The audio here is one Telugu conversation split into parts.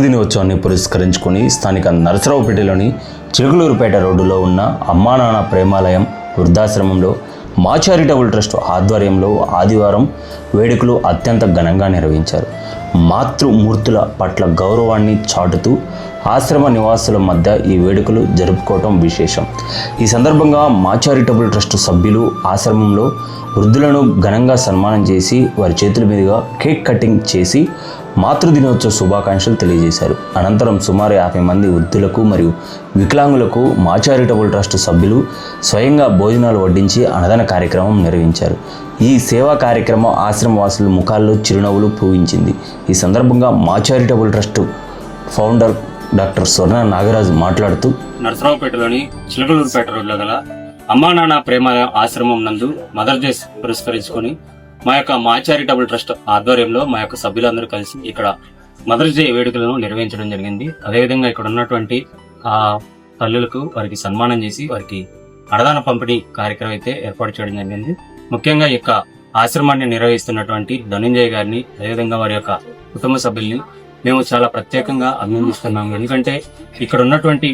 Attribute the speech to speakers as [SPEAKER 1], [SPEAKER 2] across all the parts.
[SPEAKER 1] దినోత్సవాన్ని పురస్కరించుకొని స్థానిక నరసరావుపేటలోని చిలుకలూరుపేట రోడ్డులో ఉన్న అమ్మా నాన్న ప్రేమాలయం వృద్ధాశ్రమంలో మా చారిటబుల్ ట్రస్ట్ ఆధ్వర్యంలో ఆదివారం వేడుకలు అత్యంత ఘనంగా నిర్వహించారు. మాతృమూర్తుల పట్ల గౌరవాన్ని చాటుతూ ఆశ్రమ నివాసుల మధ్య ఈ వేడుకలు జరుపుకోవటం విశేషం. ఈ సందర్భంగా మా చారిటబుల్ ట్రస్ట్ సభ్యులు ఆశ్రమంలో వృద్ధులను ఘనంగా సన్మానం చేసి వారి చేతుల మీదుగా కేక్ కటింగ్ చేసి మాతృదినోత్సవ శుభాకాంక్షలు తెలియజేశారు. అనంతరం సుమారు 50 మంది వృద్ధులకు మరియు వికలాంగులకు మా చారిటబుల్ ట్రస్ట్ సభ్యులు స్వయంగా భోజనాలు వడ్డించి అన్నదాన కార్యక్రమం నిర్వహించారు. ఈ సేవా కార్యక్రమం ఆశ్రమవాసుల ముఖాల్లో చిరునవ్వులు పూయించింది. ఈ సందర్భంగా మా చారిటబుల్ ట్రస్ట్ ఫౌండర్ డాక్టర్ స్వర్ణ నాగరాజు మాట్లాడుతూ,
[SPEAKER 2] నరసరావుపేటలోని చిలకలూరుపేట రోడ్లో గల అమ్మా నాన్న ప్రేమాలయం ఆశ్రమం నందు మదర్ డే పురస్కరించుకొని మా చారిటబుల్ ట్రస్ట్ ఆధ్వర్యంలో మా యొక్క సభ్యులందరూ కలిసి ఇక్కడ మదర్స్ డే వేడుకలను నిర్వహించడం జరిగింది. అదేవిధంగా ఇక్కడ ఉన్నటువంటి తల్లులకు వారికి సన్మానం చేసి వారికి అన్నదాన పంపిణీ కార్యక్రమం అయితే ఏర్పాటు చేయడం జరిగింది. ముఖ్యంగా ఈ యొక్క ఆశ్రమాన్ని నిర్వహిస్తున్నటువంటి ధనుంజయ్ గారిని, అదేవిధంగా వారి యొక్క కుటుంబ సభ్యుల్ని మేము చాలా ప్రత్యేకంగా అభినందిస్తున్నాము. ఎందుకంటే ఇక్కడ ఉన్నటువంటి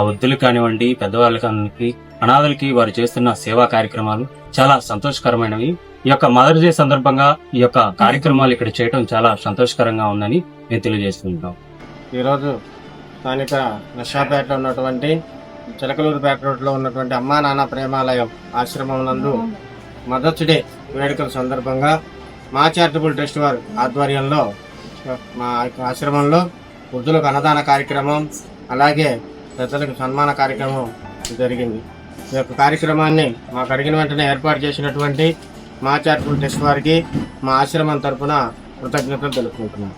[SPEAKER 2] వృద్ధులు కానివ్వండి, పెద్దవాళ్ళు కానివ్వండి, అనాథలకి వారు చేస్తున్న సేవా కార్యక్రమాలు చాలా సంతోషకరమైనవి. ఈ యొక్క మదర్ డే సందర్భంగా ఈ యొక్క కార్యక్రమాలు ఇక్కడ చేయడం చాలా సంతోషకరంగా ఉందని మేము తెలియజేస్తుంటాం.
[SPEAKER 3] ఈరోజు స్థానిక నర్సాపేటలో ఉన్నటువంటి చిలకలూరుపేట రోడ్లో ఉన్నటువంటి అమ్మా నాన్న ప్రేమాలయం ఆశ్రమం నందు మదర్స్ డే వేడుకల సందర్భంగా మా చారిటబుల్ ట్రస్ట్ వారి ఆధ్వర్యంలో మా ఆశ్రమంలో వృద్ధులకు అన్నదాన కార్యక్రమం, అలాగే పెద్దలకు సన్మాన కార్యక్రమం జరిగింది. ఈ యొక్క కార్యక్రమాన్ని మాకు అడిగిన వెంటనే ఏర్పాటు చేసినటువంటి మా చారిటబుల్ ట్రస్ట్ వారికి మా ఆశ్రమం తరఫున కృతజ్ఞతలు తెలుపుకుంటున్నాం.